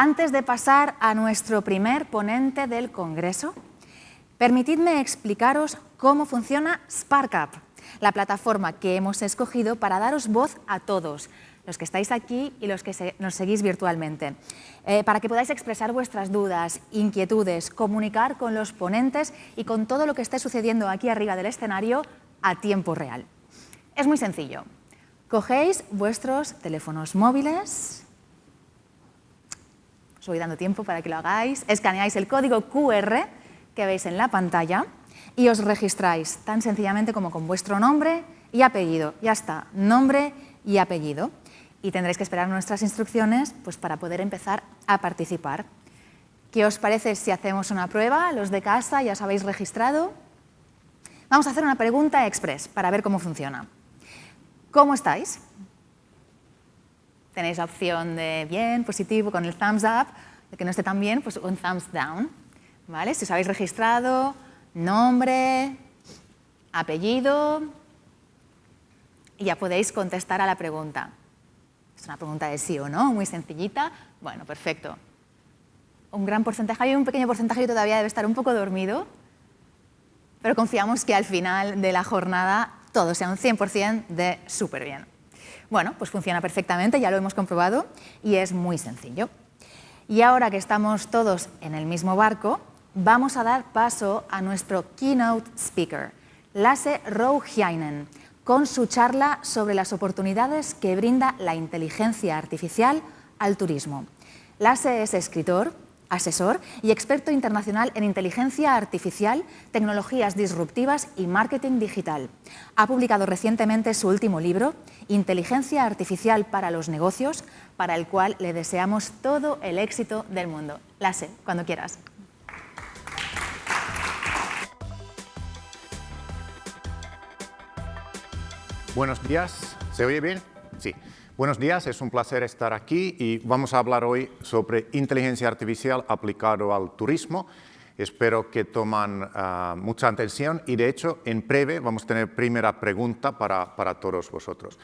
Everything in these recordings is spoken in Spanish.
Antes de pasar a nuestro primer ponente del Congreso, permitidme explicaros cómo funciona SparkUp, la plataforma que hemos escogido para daros voz a todos, los que estáis aquí y los que nos seguís virtualmente, para que podáis expresar vuestras dudas, inquietudes, comunicar con los ponentes y con todo lo que esté sucediendo aquí arriba del escenario a tiempo real. Es muy sencillo. Cogéis vuestros teléfonos móviles, os voy dando tiempo para que lo hagáis, escaneáis el código QR que veis en la pantalla y os registráis tan sencillamente como con vuestro nombre y apellido. Ya está, nombre y apellido. Y tendréis que esperar nuestras instrucciones pues, para poder empezar a participar. ¿Qué os parece si hacemos una prueba? Los de casa ya os habéis registrado. Vamos a hacer una pregunta express para ver cómo funciona. ¿Cómo estáis? Tenéis la opción de bien, positivo, con el thumbs up, de que no esté tan bien, pues un thumbs down. ¿Vale? Si os habéis registrado, nombre, apellido, y ya podéis contestar a la pregunta. Es una pregunta de sí o no, muy sencillita. Bueno, perfecto. Un gran porcentaje, hay un pequeño porcentaje que todavía debe estar un poco dormido, pero confiamos que al final de la jornada todo sea un 100% de súper bien. Bueno, pues funciona perfectamente, ya lo hemos comprobado y es muy sencillo. Y ahora que estamos todos en el mismo barco, vamos a dar paso a nuestro keynote speaker, Lasse Rouhiainen, con su charla sobre las oportunidades que brinda la inteligencia artificial al turismo. Lasse es escritor, asesor y experto internacional en inteligencia artificial, tecnologías disruptivas y marketing digital. Ha publicado recientemente su último libro, Inteligencia Artificial para los Negocios, para el cual le deseamos todo el éxito del mundo. Lasse, cuando quieras. Buenos días, ¿se oye bien? Sí. Buenos días, es un placer estar aquí y vamos a hablar hoy sobre inteligencia artificial aplicado al turismo. Espero que tomen mucha atención y de hecho en breve vamos a tener primera pregunta para todos vosotros.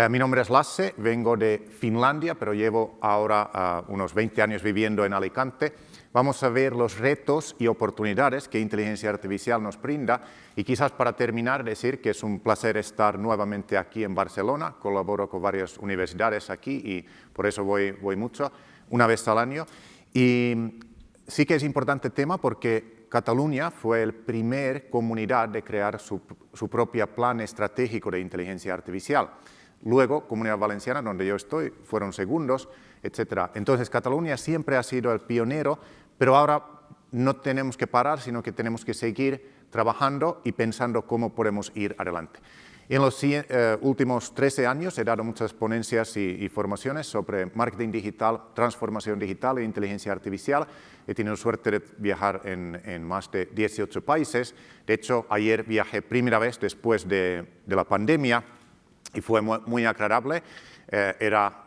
Mi nombre es Lasse, vengo de Finlandia, pero llevo ahora unos 20 años viviendo en Alicante. Vamos a ver los retos y oportunidades que inteligencia artificial nos brinda y quizás para terminar decir que es un placer estar nuevamente aquí en Barcelona. Colaboro con varias universidades aquí y por eso voy mucho, una vez al año. Y sí que es importante el tema porque Cataluña fue la primera comunidad de crear su propio plan estratégico de inteligencia artificial. Luego, Comunidad Valenciana, donde yo estoy, fueron segundos, etc. Entonces, Cataluña siempre ha sido el pionero, pero ahora no tenemos que parar, sino que tenemos que seguir trabajando y pensando cómo podemos ir adelante. En los últimos 13 años he dado muchas ponencias y formaciones sobre marketing digital, transformación digital e inteligencia artificial. He tenido suerte de viajar en más de 18 países. De hecho, ayer viajé primera vez después de la pandemia y fue muy agradable. Era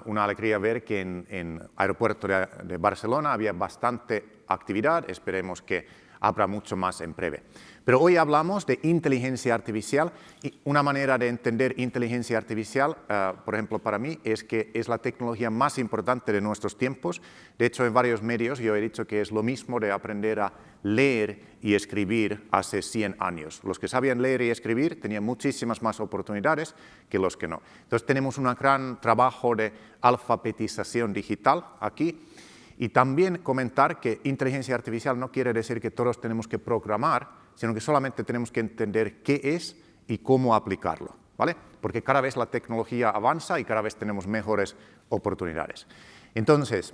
una alegría ver que en el aeropuerto de Barcelona había bastante actividad, esperemos que habrá mucho más en breve. Pero hoy hablamos de inteligencia artificial y una manera de entender inteligencia artificial, por ejemplo, para mí, es que es la tecnología más importante de nuestros tiempos. De hecho, en varios medios yo he dicho que es lo mismo de aprender a leer y escribir hace 100 años. Los que sabían leer y escribir tenían muchísimas más oportunidades que los que no. Entonces tenemos un gran trabajo de alfabetización digital aquí. Y también comentar que inteligencia artificial no quiere decir que todos tenemos que programar, sino que solamente tenemos que entender qué es y cómo aplicarlo, ¿vale? Porque cada vez la tecnología avanza y cada vez tenemos mejores oportunidades. Entonces,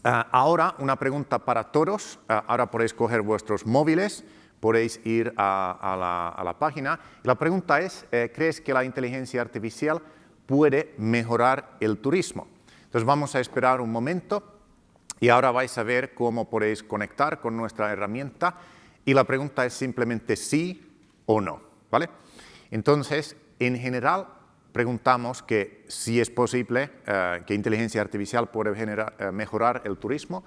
ahora una pregunta para todos. Ahora podéis coger vuestros móviles, podéis ir a la página. La pregunta es, ¿crees que la inteligencia artificial puede mejorar el turismo? Entonces vamos a esperar un momento. Y ahora vais a ver cómo podéis conectar con nuestra herramienta y la pregunta es simplemente sí o no, ¿vale? Entonces, en general, preguntamos que si es posible que inteligencia artificial puede mejorar el turismo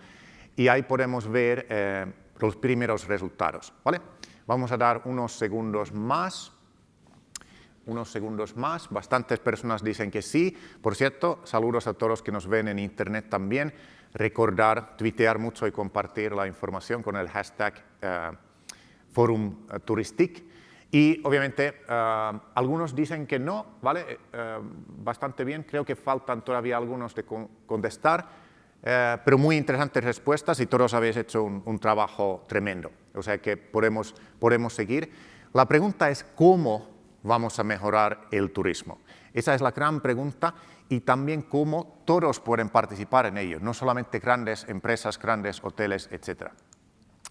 y ahí podemos ver los primeros resultados, ¿vale? Vamos a dar unos segundos más. unos segundos más. Bastantes personas dicen que sí. Por cierto, saludos a todos los que nos ven en Internet también. Recordar, tuitear mucho y compartir la información con el hashtag Forum Touristique. Y obviamente algunos dicen que no, ¿vale? Bastante bien, creo que faltan todavía algunos de contestar, pero muy interesantes respuestas y todos habéis hecho un trabajo tremendo, o sea que podemos seguir. La pregunta es cómo vamos a mejorar el turismo. Esa es la gran pregunta y también cómo todos pueden participar en ello, no solamente grandes empresas, grandes hoteles, etcétera.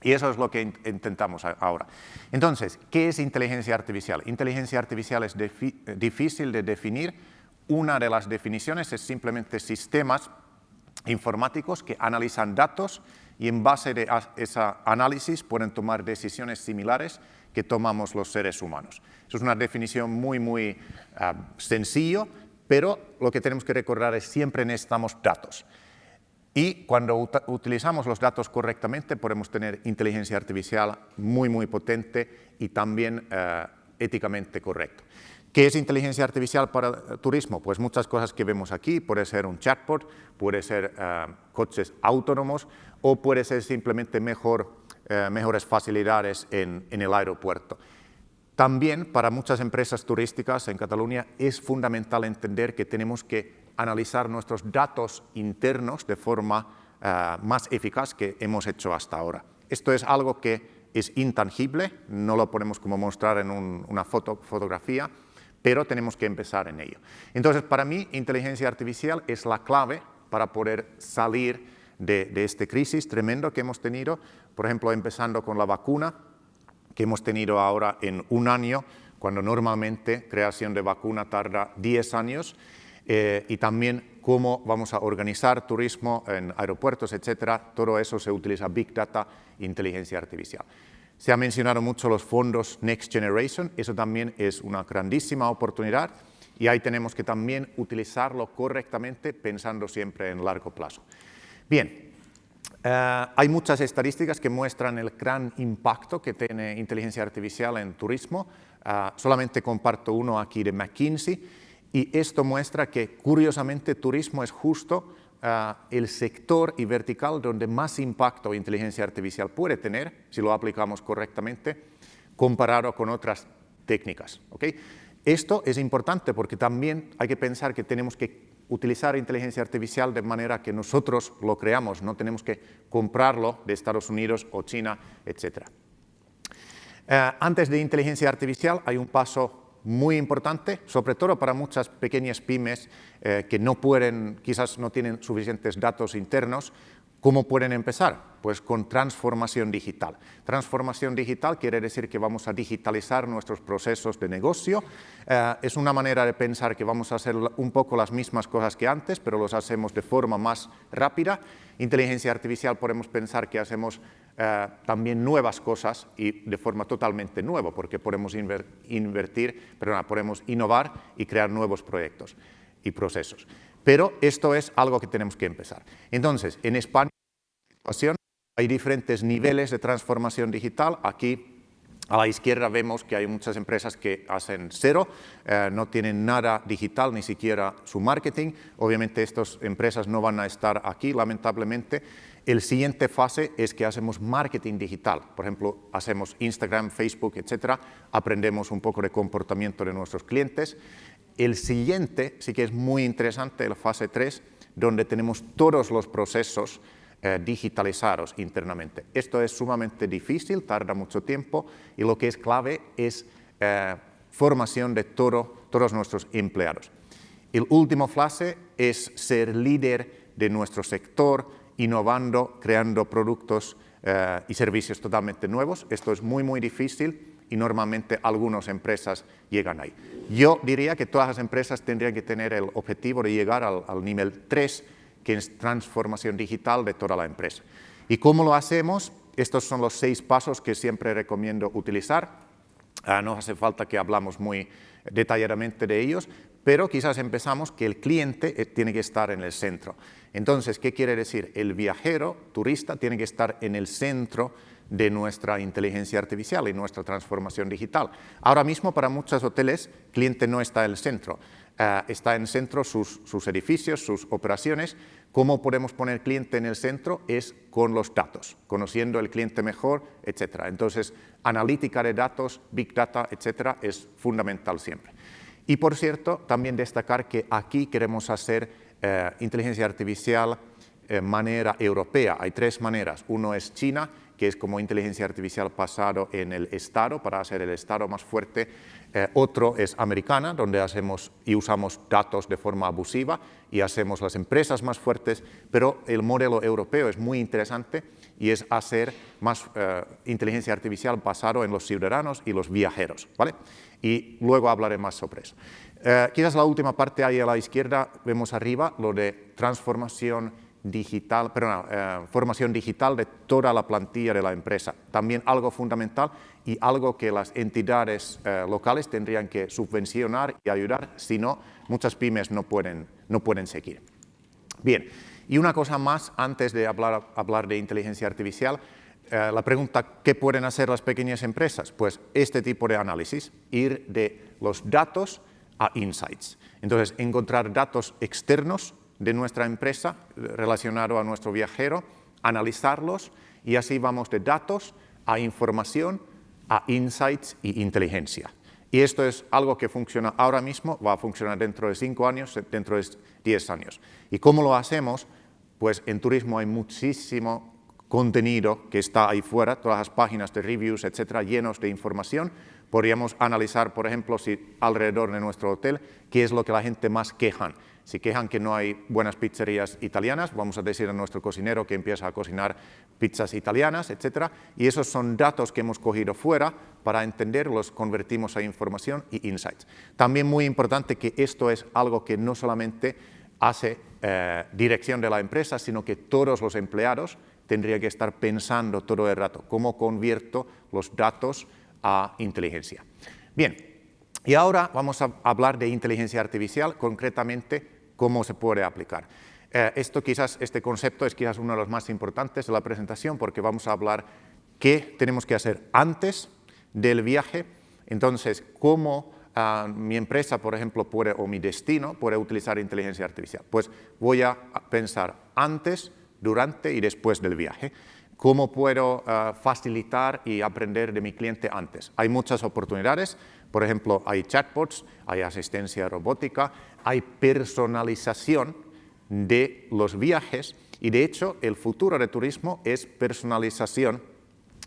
Y eso es lo que intentamos ahora. Entonces, ¿qué es inteligencia artificial? Inteligencia artificial es difícil de definir. Una de las definiciones es simplemente sistemas informáticos que analizan datos y en base de ese análisis pueden tomar decisiones similares que tomamos los seres humanos. Eso es una definición muy sencilla, pero lo que tenemos que recordar es siempre necesitamos datos. Y cuando utilizamos los datos correctamente podemos tener inteligencia artificial muy potente y también éticamente correcto. ¿Qué es inteligencia artificial para el turismo? Pues muchas cosas que vemos aquí. Puede ser un chatbot, puede ser coches autónomos o puede ser simplemente mejores facilidades en el aeropuerto. También para muchas empresas turísticas en Cataluña es fundamental entender que tenemos que analizar nuestros datos internos de forma más eficaz que hemos hecho hasta ahora. Esto es algo que es intangible, no lo podemos como mostrar en una fotografía, pero tenemos que empezar en ello. Entonces, para mí, inteligencia artificial es la clave para poder salir de esta crisis tremenda que hemos tenido, por ejemplo, empezando con la vacuna, que hemos tenido ahora en un año, cuando normalmente creación de vacuna tarda 10 años, y también cómo vamos a organizar turismo en aeropuertos, etcétera. Todo eso se utiliza Big Data e inteligencia artificial. Se ha mencionado mucho los fondos Next Generation, eso también es una grandísima oportunidad y ahí tenemos que también utilizarlo correctamente pensando siempre en largo plazo. Bien, hay muchas estadísticas que muestran el gran impacto que tiene inteligencia artificial en turismo. Solamente comparto uno aquí de McKinsey. Y esto muestra que, curiosamente, turismo es justo el sector y vertical donde más impacto inteligencia artificial puede tener, si lo aplicamos correctamente, comparado con otras técnicas. ¿Okay? Esto es importante porque también hay que pensar que tenemos que utilizar inteligencia artificial de manera que nosotros lo creamos, no tenemos que comprarlo de Estados Unidos o China, etc. Antes de inteligencia artificial hay un paso muy importante, sobre todo para muchas pequeñas pymes que no pueden, quizás no tienen suficientes datos internos. ¿Cómo pueden empezar? Pues con transformación digital. Transformación digital quiere decir que vamos a digitalizar nuestros procesos de negocio. Es una manera de pensar que vamos a hacer un poco las mismas cosas que antes, pero los hacemos de forma más rápida. Inteligencia artificial podemos pensar que hacemos también nuevas cosas y de forma totalmente nueva, porque podemos podemos innovar y crear nuevos proyectos y procesos. Pero esto es algo que tenemos que empezar. Entonces, en España hay diferentes niveles de transformación digital. Aquí a la izquierda vemos que hay muchas empresas que hacen cero, no tienen nada digital, ni siquiera su marketing. Obviamente estas empresas no van a estar aquí, lamentablemente. El siguiente fase es que hacemos marketing digital. Por ejemplo, hacemos Instagram, Facebook, etcétera. Aprendemos un poco de comportamiento de nuestros clientes. El siguiente sí que es muy interesante, la fase 3, donde tenemos todos los procesos digitalizados internamente. Esto es sumamente difícil, tarda mucho tiempo y lo que es clave es formación de todos nuestros empleados. El último fase es ser líder de nuestro sector, innovando, creando productos y servicios totalmente nuevos. Esto es muy difícil y normalmente algunas empresas llegan ahí. Yo diría que todas las empresas tendrían que tener el objetivo de llegar al nivel 3, que es transformación digital de toda la empresa. ¿Y cómo lo hacemos? Estos son los 6 pasos que siempre recomiendo utilizar. No hace falta que hablamos muy detalladamente de ellos, pero quizás empezamos que el cliente tiene que estar en el centro. Entonces, ¿qué quiere decir? El viajero, turista, tiene que estar en el centro de nuestra inteligencia artificial y nuestra transformación digital. Ahora mismo, para muchos hoteles, cliente no está en el centro. Está en el centro sus edificios, sus operaciones. ¿Cómo podemos poner cliente en el centro? Es con los datos, conociendo el cliente mejor, etc. Entonces, analítica de datos, Big Data, etc. es fundamental siempre. Y, por cierto, también destacar que aquí queremos hacer inteligencia artificial manera europea. Hay tres maneras. Uno es China, que es como inteligencia artificial basado en el Estado, para hacer el Estado más fuerte. Otro es americana, donde hacemos y usamos datos de forma abusiva y hacemos las empresas más fuertes, pero el modelo europeo es muy interesante y es hacer más inteligencia artificial basado en los ciudadanos y los viajeros, ¿vale? Y luego hablaré más sobre eso. Quizás la última parte ahí a la izquierda, vemos arriba lo de transformación digital, formación digital de toda la plantilla de la empresa. También algo fundamental y algo que las entidades locales tendrían que subvencionar y ayudar, si no, muchas pymes no pueden seguir. Bien, y una cosa más antes de hablar de inteligencia artificial, la pregunta, ¿qué pueden hacer las pequeñas empresas? Pues este tipo de análisis, ir de los datos a insights. Entonces, encontrar datos externos de nuestra empresa relacionado a nuestro viajero, analizarlos y así vamos de datos a información, a insights y inteligencia. Y esto es algo que funciona ahora mismo, va a funcionar dentro de 5 años, dentro de 10 años. ¿Y cómo lo hacemos? Pues en turismo hay muchísimo contenido que está ahí fuera, todas las páginas de reviews, etcétera, llenos de información. Podríamos analizar, por ejemplo, si alrededor de nuestro hotel, qué es lo que la gente más quejan. Si quejan que no hay buenas pizzerías italianas, vamos a decir a nuestro cocinero que empieza a cocinar pizzas italianas, etc. Y esos son datos que hemos cogido fuera para entender, los convertimos a información y insights. También muy importante que esto es algo que no solamente hace dirección de la empresa, sino que todos los empleados tendrían que estar pensando todo el rato cómo convierto los datos a inteligencia. Bien, y ahora vamos a hablar de inteligencia artificial, concretamente cómo se puede aplicar. Este concepto es quizás uno de los más importantes de la presentación porque vamos a hablar qué tenemos que hacer antes del viaje. Entonces, cómo mi empresa, por ejemplo, o mi destino puede utilizar inteligencia artificial. Pues voy a pensar antes, durante y después del viaje. ¿Cómo puedo facilitar y aprender de mi cliente antes? Hay muchas oportunidades. Por ejemplo, hay chatbots, hay asistencia robótica, hay personalización de los viajes y, de hecho, el futuro de turismo es personalización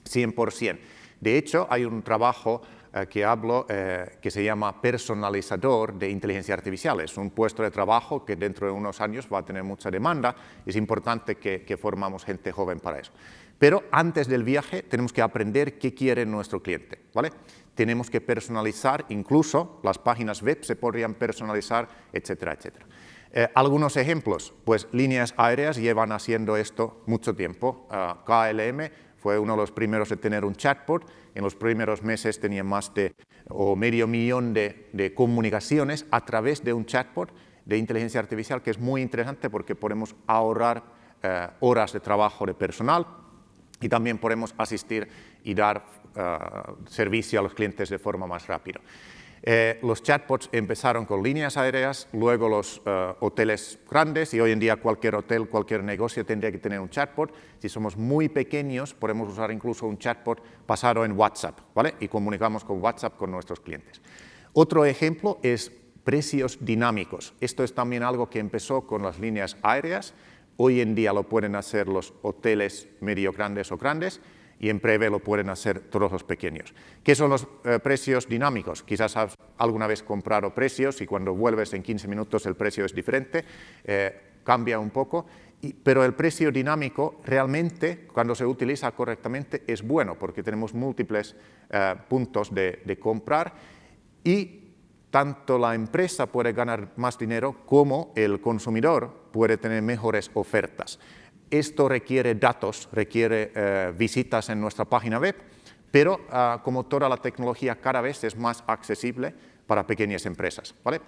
100%. De hecho, hay un trabajo que hablo que se llama personalizador de inteligencia artificial. Es un puesto de trabajo que dentro de unos años va a tener mucha demanda. Es importante que formamos gente joven para eso. Pero antes del viaje tenemos que aprender qué quiere nuestro cliente, ¿vale? Tenemos que personalizar, incluso las páginas web se podrían personalizar, etcétera, etcétera. Algunos ejemplos, pues líneas aéreas llevan haciendo esto mucho tiempo. KLM fue uno de los primeros de tener un chatbot. En los primeros meses tenía más de medio millón de comunicaciones a través de un chatbot de inteligencia artificial, que es muy interesante porque podemos ahorrar horas de trabajo de personal y también podemos asistir y dar servicio a los clientes de forma más rápida. Los chatbots empezaron con líneas aéreas, luego los hoteles grandes y hoy en día cualquier hotel, cualquier negocio tendría que tener un chatbot. Si somos muy pequeños podemos usar incluso un chatbot basado en WhatsApp, ¿vale? Y comunicamos con WhatsApp con nuestros clientes. Otro ejemplo es precios dinámicos. Esto es también algo que empezó con las líneas aéreas. Hoy en día lo pueden hacer los hoteles medio grandes o grandes y en breve lo pueden hacer todos los pequeños. ¿Qué son los precios dinámicos? Quizás has alguna vez comprado precios y cuando vuelves en 15 minutos el precio es diferente, cambia un poco, pero el precio dinámico realmente, cuando se utiliza correctamente, es bueno porque tenemos múltiples puntos de comprar y tanto la empresa puede ganar más dinero como el consumidor puede tener mejores ofertas. Esto requiere datos, requiere visitas en nuestra página web, pero como toda la tecnología cada vez es más accesible para pequeñas empresas, ¿vale?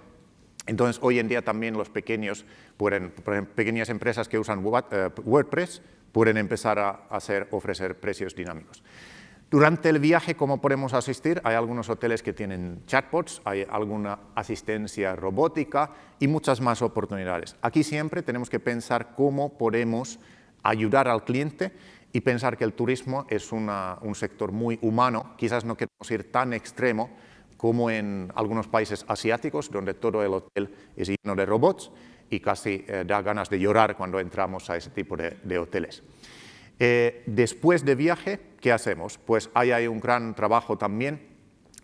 Entonces, hoy en día también los pequeños pueden, por ejemplo, pequeñas empresas que usan WordPress pueden empezar a ofrecer precios dinámicos. Durante el viaje, ¿cómo podemos asistir? Hay algunos hoteles que tienen chatbots, hay alguna asistencia robótica y muchas más oportunidades. Aquí siempre tenemos que pensar cómo podemos ayudar al cliente y pensar que el turismo es un sector muy humano. Quizás no queremos ir tan extremo como en algunos países asiáticos, donde todo el hotel es lleno de robots y casi da ganas de llorar cuando entramos a ese tipo de hoteles. Después de viaje, ¿qué hacemos? Pues ahí hay un gran trabajo también,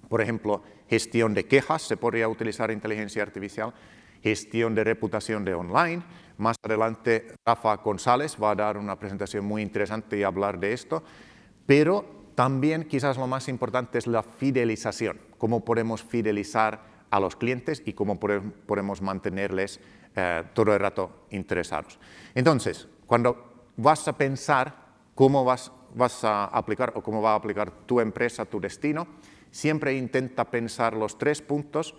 por ejemplo, gestión de quejas, se podría utilizar inteligencia artificial, gestión de reputación de online. Más adelante Rafa González va a dar una presentación muy interesante y hablar de esto, pero también quizás lo más importante es la fidelización, cómo podemos fidelizar a los clientes y cómo podemos mantenerles todo el rato interesados. Entonces, cuando vas a pensar cómo vas a aplicar o cómo va a aplicar tu empresa, tu destino, siempre intenta pensar los 3 puntos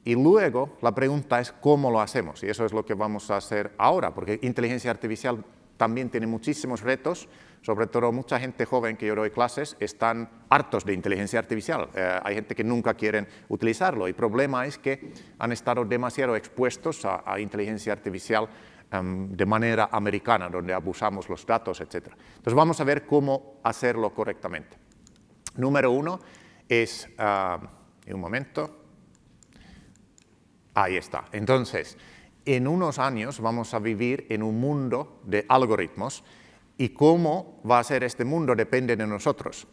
y luego la pregunta es cómo lo hacemos. Y eso es lo que vamos a hacer ahora, porque inteligencia artificial también tiene muchísimos retos, sobre todo mucha gente joven que yo doy clases están hartos de inteligencia artificial. Hay gente que nunca quieren utilizarlo y el problema es que han estado demasiado expuestos a inteligencia artificial de manera americana, donde abusamos los datos, etc. Entonces vamos a ver cómo hacerlo correctamente. Número 1 es, un momento, ahí está. Entonces, en unos años vamos a vivir en un mundo de algoritmos y cómo va a ser este mundo depende de nosotros.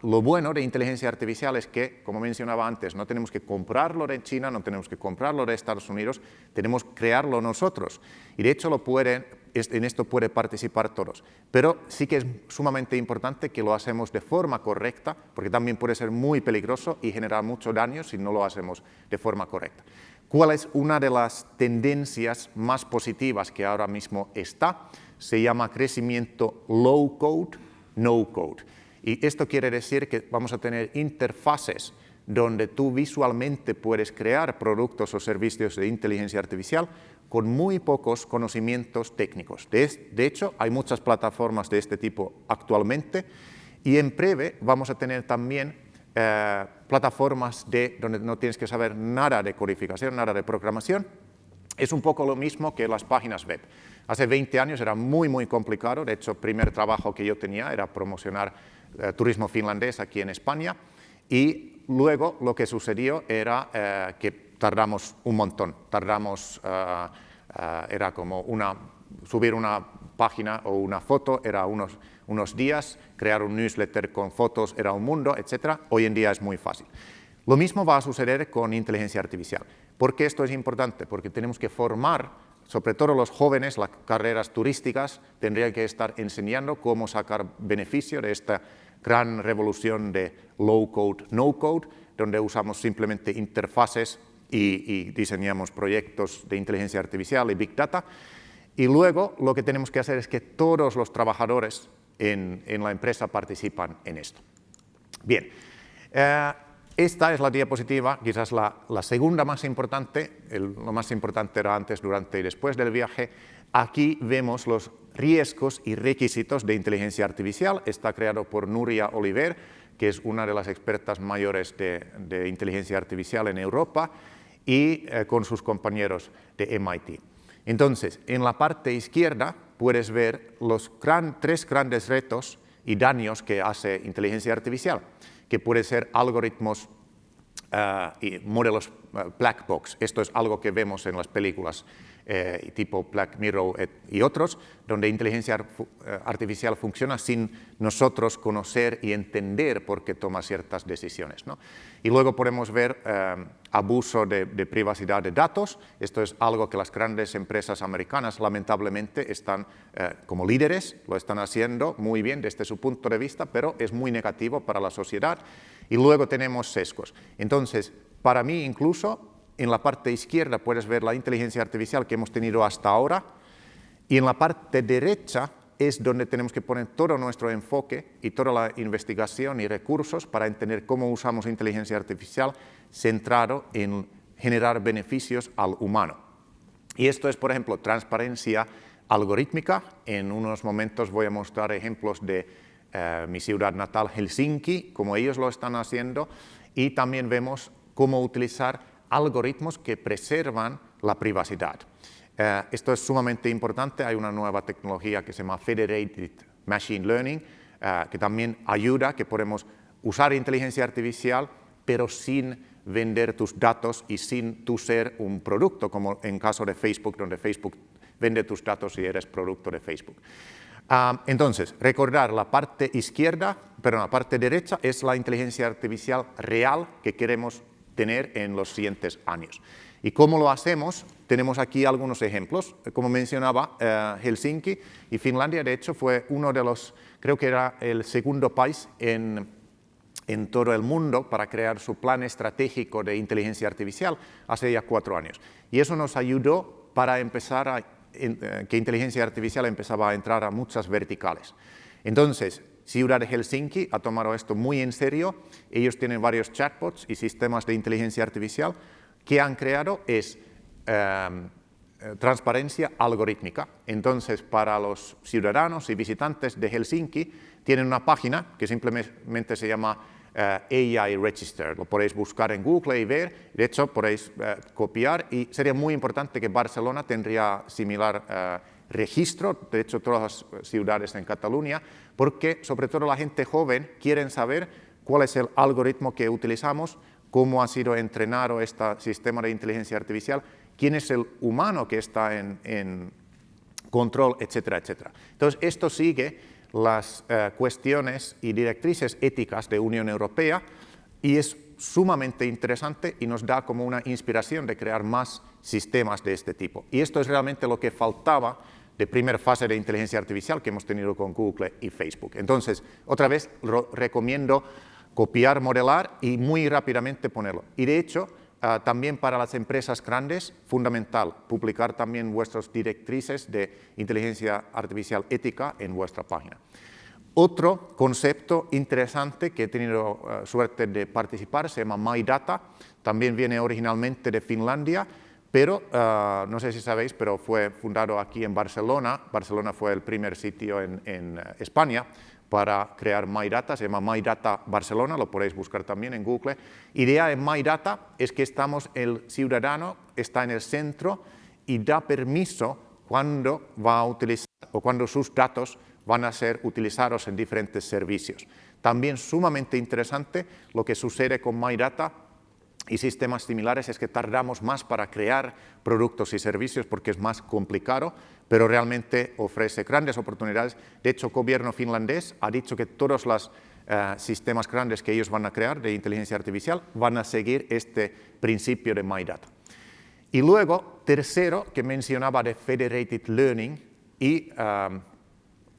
Lo bueno de inteligencia artificial es que, como mencionaba antes, no tenemos que comprarlo de China, no tenemos que comprarlo de Estados Unidos, tenemos que crearlo nosotros. Y de hecho en esto pueden participar todos. Pero sí que es sumamente importante que lo hacemos de forma correcta, porque también puede ser muy peligroso y generar mucho daño si no lo hacemos de forma correcta. ¿Cuál es una de las tendencias más positivas que ahora mismo está? Se llama crecimiento low code, no code. Y esto quiere decir que vamos a tener interfaces donde tú visualmente puedes crear productos o servicios de inteligencia artificial con muy pocos conocimientos técnicos. De hecho, hay muchas plataformas de este tipo actualmente y en breve vamos a tener también plataformas donde no tienes que saber nada de codificación, nada de programación. Es un poco lo mismo que las páginas web. Hace 20 años era muy, muy complicado. De hecho, el primer trabajo que yo tenía era promocionar turismo finlandés aquí en España. Y luego lo que sucedió era que tardamos un montón. Era como subir una página o una foto, era unos días, crear un newsletter con fotos era un mundo, etc. Hoy en día es muy fácil. Lo mismo va a suceder con inteligencia artificial. ¿Por qué esto es importante? Porque tenemos que formar, sobre todo los jóvenes, las carreras turísticas, tendrían que estar enseñando cómo sacar beneficio de esta gran revolución de low code, no code, donde usamos simplemente interfaces y diseñamos proyectos de inteligencia artificial y Big Data. Y luego lo que tenemos que hacer es que todos los trabajadores en la empresa participan en esto. Bien. Esta es la diapositiva, quizás la segunda más importante, lo más importante era antes, durante y después del viaje. Aquí vemos los riesgos y requisitos de inteligencia artificial. Está creado por Nuria Oliver, que es una de las expertas mayores de inteligencia artificial en Europa, y con sus compañeros de MIT. Entonces, en la parte izquierda puedes ver los 3 grandes retos y daños que hace inteligencia artificial, que puede ser algoritmos y modelos black box. Esto es algo que vemos en las películas tipo Black Mirror y otros, donde inteligencia artificial funciona sin nosotros conocer y entender por qué toma ciertas decisiones, ¿no? Y luego podemos ver abuso de privacidad de datos. Esto es algo que las grandes empresas americanas lamentablemente están como líderes, lo están haciendo muy bien desde su punto de vista, pero es muy negativo para la sociedad. Y luego tenemos sesgos. Entonces, para mí incluso, en la parte izquierda puedes ver la inteligencia artificial que hemos tenido hasta ahora y en la parte derecha es donde tenemos que poner todo nuestro enfoque y toda la investigación y recursos para entender cómo usamos inteligencia artificial centrado en generar beneficios al humano. Y esto es, por ejemplo, transparencia algorítmica. En unos momentos voy a mostrar ejemplos de mi ciudad natal, Helsinki, cómo ellos lo están haciendo, y también vemos cómo utilizar algoritmos que preservan la privacidad. Esto es sumamente importante. Hay una nueva tecnología que se llama Federated Machine Learning, que también ayuda, que podemos usar inteligencia artificial, pero sin vender tus datos y sin tú ser un producto, como en caso de Facebook, donde Facebook vende tus datos y eres producto de Facebook. Entonces, recordar la parte la parte derecha es la inteligencia artificial real que queremos tener en los siguientes años. ¿Y cómo lo hacemos? Tenemos aquí algunos ejemplos. Como mencionaba, Helsinki y Finlandia, de hecho, fue uno de los, creo que era el segundo país en todo el mundo para crear su plan estratégico de inteligencia artificial hace ya 4 años. Y eso nos ayudó para empezar que inteligencia artificial empezaba a entrar a muchas verticales. Entonces, Ciudad de Helsinki ha tomado esto muy en serio. Ellos tienen varios chatbots y sistemas de inteligencia artificial que han creado es transparencia algorítmica. Entonces, para los ciudadanos y visitantes de Helsinki, tienen una página que simplemente se llama AI Register. Lo podéis buscar en Google y ver. De hecho, podéis copiar, y sería muy importante que Barcelona tendría similar registro, de hecho todas las ciudades en Cataluña, porque sobre todo la gente joven quiere saber cuál es el algoritmo que utilizamos, cómo ha sido entrenado este sistema de inteligencia artificial, quién es el humano que está en control, etcétera, etcétera. Entonces, esto sigue las cuestiones y directrices éticas de Unión Europea y es sumamente interesante y nos da como una inspiración de crear más sistemas de este tipo. Y esto es realmente lo que faltaba de primera fase de inteligencia artificial que hemos tenido con Google y Facebook. Entonces, otra vez, recomiendo copiar, modelar y muy rápidamente ponerlo. Y de hecho, también para las empresas grandes, fundamental, publicar también vuestras directrices de inteligencia artificial ética en vuestra página. Otro concepto interesante que he tenido suerte de participar se llama MyData, también viene originalmente de Finlandia, pero no sé si sabéis, pero fue fundado aquí en Barcelona. Barcelona fue el primer sitio en España para crear MyData, se llama MyData Barcelona, lo podéis buscar también en Google. Idea de MyData es que el ciudadano está en el centro y da permiso cuando va a utilizar o cuando sus datos van a ser utilizados en diferentes servicios. También sumamente interesante lo que sucede con MyData y sistemas similares es que tardamos más para crear productos y servicios porque es más complicado, pero realmente ofrece grandes oportunidades. De hecho, el gobierno finlandés ha dicho que todos los sistemas grandes que ellos van a crear de inteligencia artificial van a seguir este principio de MyData. Y luego, tercero, que mencionaba de Federated Learning y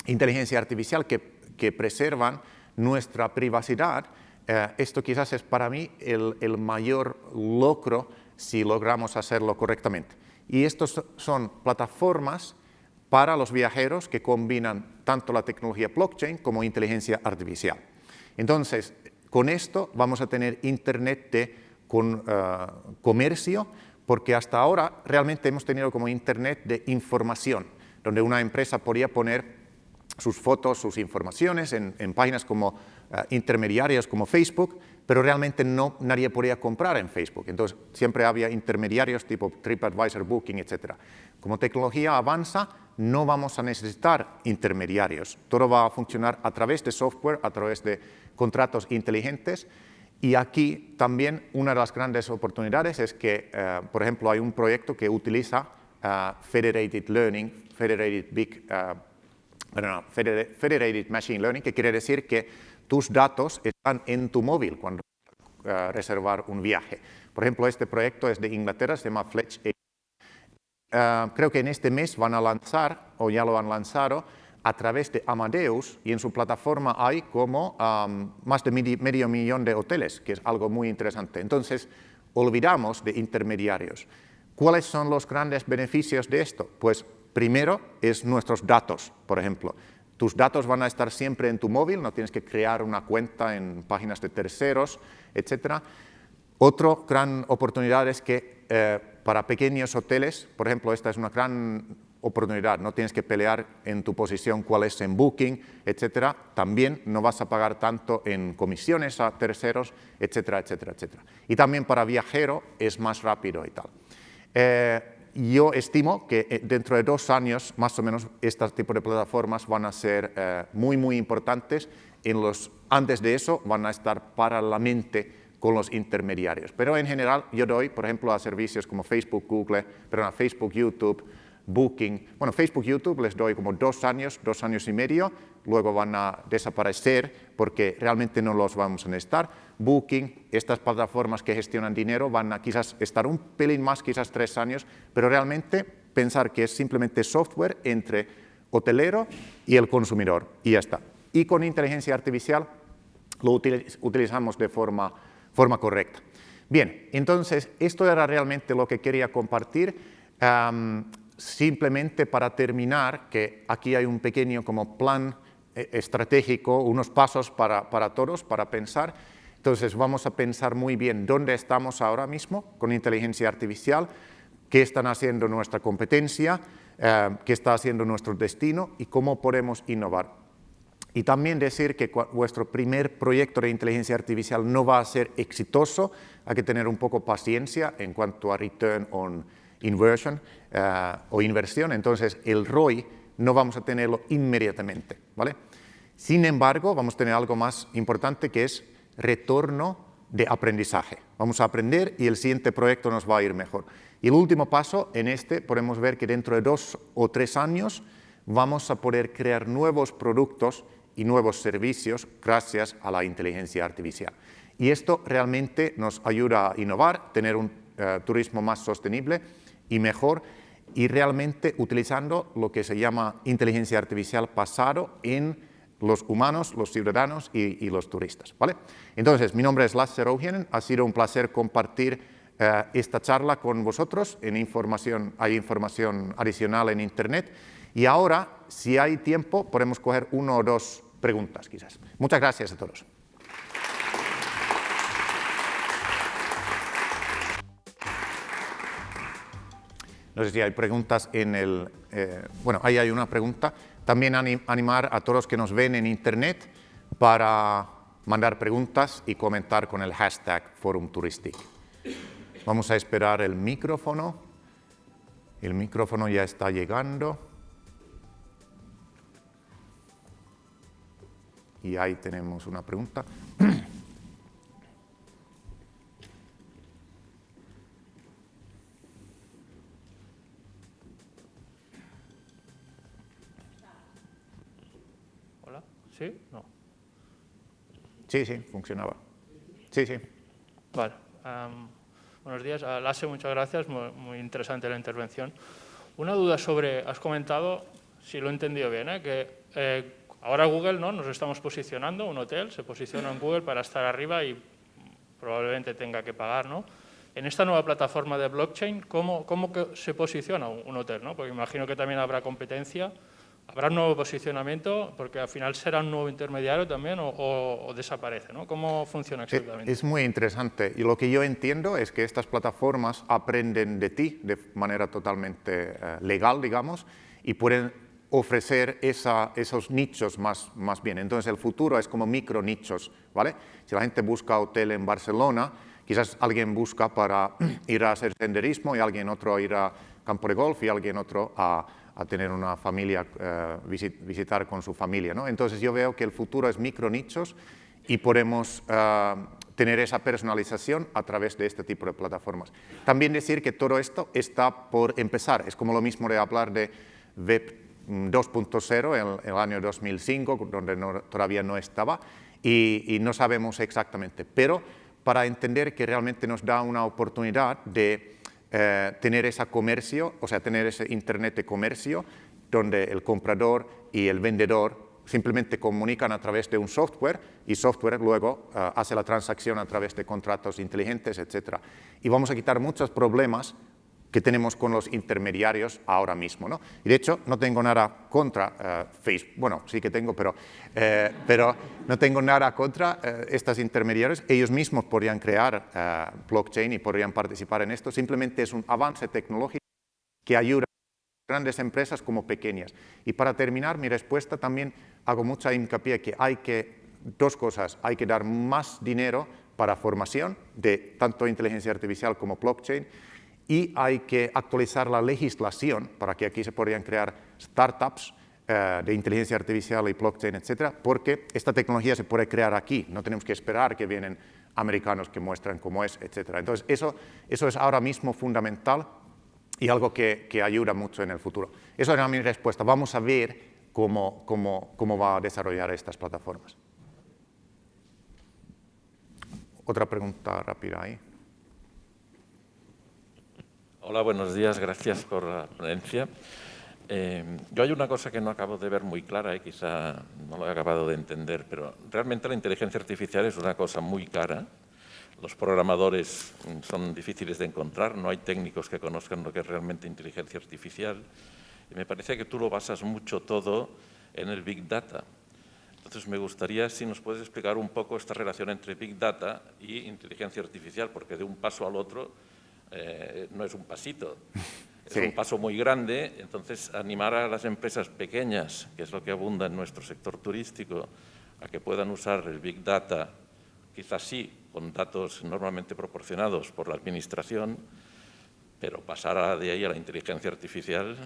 inteligencia artificial que preservan nuestra privacidad. Esto quizás es para mí el mayor logro si logramos hacerlo correctamente. Y estos son plataformas para los viajeros que combinan tanto la tecnología blockchain como inteligencia artificial. Entonces, con esto vamos a tener Internet de comercio, porque hasta ahora realmente hemos tenido como Internet de información, donde una empresa podía poner sus fotos, sus informaciones en páginas como intermediarias como Facebook, pero realmente nadie podía comprar en Facebook. Entonces, siempre había intermediarios tipo TripAdvisor, Booking, etc. Como tecnología avanza, no vamos a necesitar intermediarios. Todo va a funcionar a través de software, a través de contratos inteligentes. Y aquí también una de las grandes oportunidades es que, por ejemplo, hay un proyecto que utiliza Federated Learning, Federated Machine Learning, que quiere decir que tus datos están en tu móvil cuando reservar un viaje. Por ejemplo, este proyecto es de Inglaterra, se llama Fletch. Creo que en este mes van a lanzar, o ya lo han lanzado, a través de Amadeus, y en su plataforma hay como más de medio millón de hoteles, que es algo muy interesante. Entonces, olvidamos de intermediarios. ¿Cuáles son los grandes beneficios de esto? Pues primero es nuestros datos, por ejemplo. Tus datos van a estar siempre en tu móvil, no tienes que crear una cuenta en páginas de terceros, etc. Otra gran oportunidad es que para pequeños hoteles, por ejemplo, esta es una gran oportunidad, no tienes que pelear en tu posición cuál es en Booking, etcétera. También no vas a pagar tanto en comisiones a terceros, etcétera, etcétera, etcétera. Y también para viajero es más rápido y tal. Yo estimo que dentro de 2 años, más o menos, este tipo de plataformas van a ser muy, muy importantes. Antes de eso van a estar paralelamente con los intermediarios. Pero en general yo doy, por ejemplo, a servicios como Facebook, Facebook, YouTube, Booking. Bueno, Facebook, YouTube les doy como 2 años, 2 años y medio, luego van a desaparecer porque realmente no los vamos a necesitar. Booking, estas plataformas que gestionan dinero van a quizás estar un pelín más, quizás 3 años, pero realmente pensar que es simplemente software entre hotelero y el consumidor y ya está. Y con inteligencia artificial lo utilizamos de forma correcta. Bien, entonces esto era realmente lo que quería compartir. Simplemente para terminar, que aquí hay un pequeño como plan estratégico, unos pasos para todos, para pensar. Entonces vamos a pensar muy bien dónde estamos ahora mismo con inteligencia artificial, qué están haciendo nuestra competencia, qué está haciendo nuestro destino y cómo podemos innovar. Y también decir que vuestro primer proyecto de inteligencia artificial no va a ser exitoso, hay que tener un poco paciencia en cuanto a return on inversion o inversión, entonces el ROI no vamos a tenerlo inmediatamente, ¿vale? Sin embargo, vamos a tener algo más importante que es retorno de aprendizaje. Vamos a aprender y el siguiente proyecto nos va a ir mejor. Y el último paso, en podemos ver que dentro de 2 o 3 años vamos a poder crear nuevos productos y nuevos servicios gracias a la inteligencia artificial. Y esto realmente nos ayuda a innovar, tener un turismo más sostenible y mejor, y realmente utilizando lo que se llama inteligencia artificial basado en los humanos, los ciudadanos y los turistas, ¿vale? Entonces, mi nombre es Lasse Rouhiainen, ha sido un placer compartir esta charla con vosotros. Hay información adicional en Internet. Y ahora, si hay tiempo, podemos coger 1 o 2 preguntas, quizás. Muchas gracias a todos. No sé si hay preguntas en el... bueno, ahí hay una pregunta. También animar a todos que nos ven en Internet para mandar preguntas y comentar con el hashtag Forum Touristic. Vamos a esperar el micrófono. El micrófono ya está llegando. Y ahí tenemos una pregunta. Hola, ¿sí? No. Sí, funcionaba. Sí. Vale. Buenos días. Lasse, muchas gracias. Muy interesante la intervención. Una duda sobre, has comentado, si lo he entendido bien, que ahora Google, ¿no? Nos estamos posicionando, un hotel se posiciona en Google para estar arriba y probablemente tenga que pagar, ¿no? En esta nueva plataforma de blockchain, ¿cómo se posiciona un hotel, ¿no? Porque imagino que también habrá competencia, habrá un nuevo posicionamiento, porque al final será un nuevo intermediario también o desaparece, ¿no? ¿Cómo funciona exactamente? Es muy interesante y lo que yo entiendo es que estas plataformas aprenden de ti de manera totalmente legal, digamos, y pueden ofrecer esos nichos más bien. Entonces el futuro es como micro nichos, ¿vale? Si la gente busca hotel en Barcelona, quizás alguien busca para ir a hacer senderismo y alguien otro ir a campo de golf y alguien otro a tener una familia, visitar con su familia, ¿no? Entonces yo veo que el futuro es micro nichos y podemos tener esa personalización a través de este tipo de plataformas. También decir que todo esto está por empezar, es como lo mismo de hablar de Web 2.0 en el año 2005, donde todavía no estaba, y no sabemos exactamente. Pero para entender que realmente nos da una oportunidad de tener ese comercio, o sea, tener ese Internet de comercio, donde el comprador y el vendedor simplemente comunican a través de un software y software luego hace la transacción a través de contratos inteligentes, etc. Y vamos a quitar muchos problemas que tenemos con los intermediarios ahora mismo, ¿no? Y de hecho, no tengo nada contra Facebook, bueno, sí que tengo, pero no tengo nada contra estos intermediarios. Ellos mismos podrían crear blockchain y podrían participar en esto. Simplemente es un avance tecnológico que ayuda a grandes empresas como pequeñas. Y para terminar mi respuesta también hago mucha hincapié que dos cosas. Hay que dar más dinero para formación de tanto inteligencia artificial como blockchain, y hay que actualizar la legislación para que aquí se podrían crear startups de inteligencia artificial y blockchain, etcétera, porque esta tecnología se puede crear aquí, no tenemos que esperar que vienen americanos que muestran cómo es, etcétera. Entonces, eso es ahora mismo fundamental y algo que ayuda mucho en el futuro. Esa era mi respuesta. Vamos a ver cómo va a desarrollar estas plataformas. Otra pregunta rápida ahí. Hola, buenos días, gracias por la ponencia. Yo hay una cosa que no acabo de ver muy clara y quizá no lo he acabado de entender, pero realmente la inteligencia artificial es una cosa muy cara. Los programadores son difíciles de encontrar, no hay técnicos que conozcan lo que es realmente inteligencia artificial. Y me parece que tú lo basas mucho todo en el Big Data. Entonces, me gustaría si nos puedes explicar un poco esta relación entre Big Data y inteligencia artificial, porque de un paso al otro no es un pasito, es un paso muy grande. Entonces, animar a las empresas pequeñas, que es lo que abunda en nuestro sector turístico, a que puedan usar el Big Data, quizás sí, con datos normalmente proporcionados por la administración, pero pasar de ahí a la inteligencia artificial.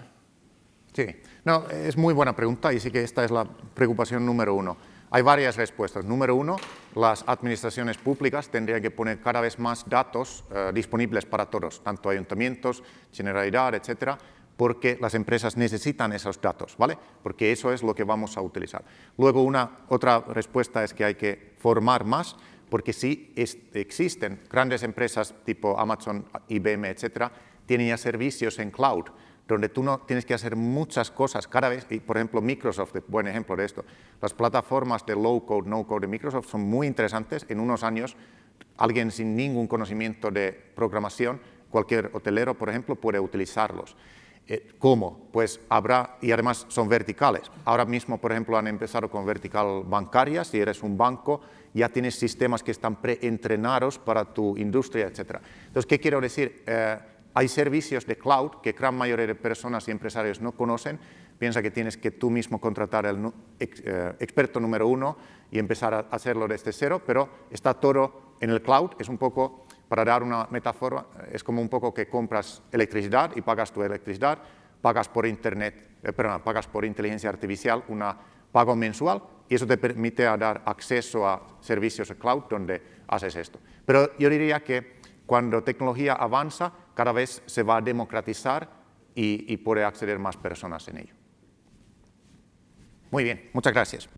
Sí, no, es muy buena pregunta y sí que esta es la preocupación número uno. Hay varias respuestas. Número uno, las administraciones públicas tendrían que poner cada vez más datos disponibles para todos, tanto ayuntamientos, Generalidad, etcétera, porque las empresas necesitan esos datos, ¿vale? Porque eso es lo que vamos a utilizar. Luego, otra respuesta es que hay que formar más, porque sí existen grandes empresas tipo Amazon, IBM, etcétera, tienen ya servicios en cloud, donde tú no tienes que hacer muchas cosas cada vez, y por ejemplo Microsoft, buen ejemplo de esto, las plataformas de low code, no code de Microsoft son muy interesantes. En unos años, alguien sin ningún conocimiento de programación, cualquier hotelero, por ejemplo, puede utilizarlos. ¿Cómo? Pues habrá, y además son verticales. Ahora mismo, por ejemplo, han empezado con vertical bancaria. Si eres un banco, ya tienes sistemas que están preentrenados para tu industria, etc. Entonces, ¿qué quiero decir? Hay servicios de cloud que gran mayoría de personas y empresarios no conocen. Piensa que tienes que tú mismo contratar el experto número uno y empezar a hacerlo desde cero, pero está todo en el cloud. Es un poco, para dar una metáfora, es como un poco que compras electricidad y pagas tu electricidad, pagas por internet, pagas por inteligencia artificial un pago mensual y eso te permite dar acceso a servicios de cloud donde haces esto. Pero yo diría que cuando tecnología avanza, cada vez se va a democratizar y puede acceder más personas en ello. Muy bien, muchas gracias.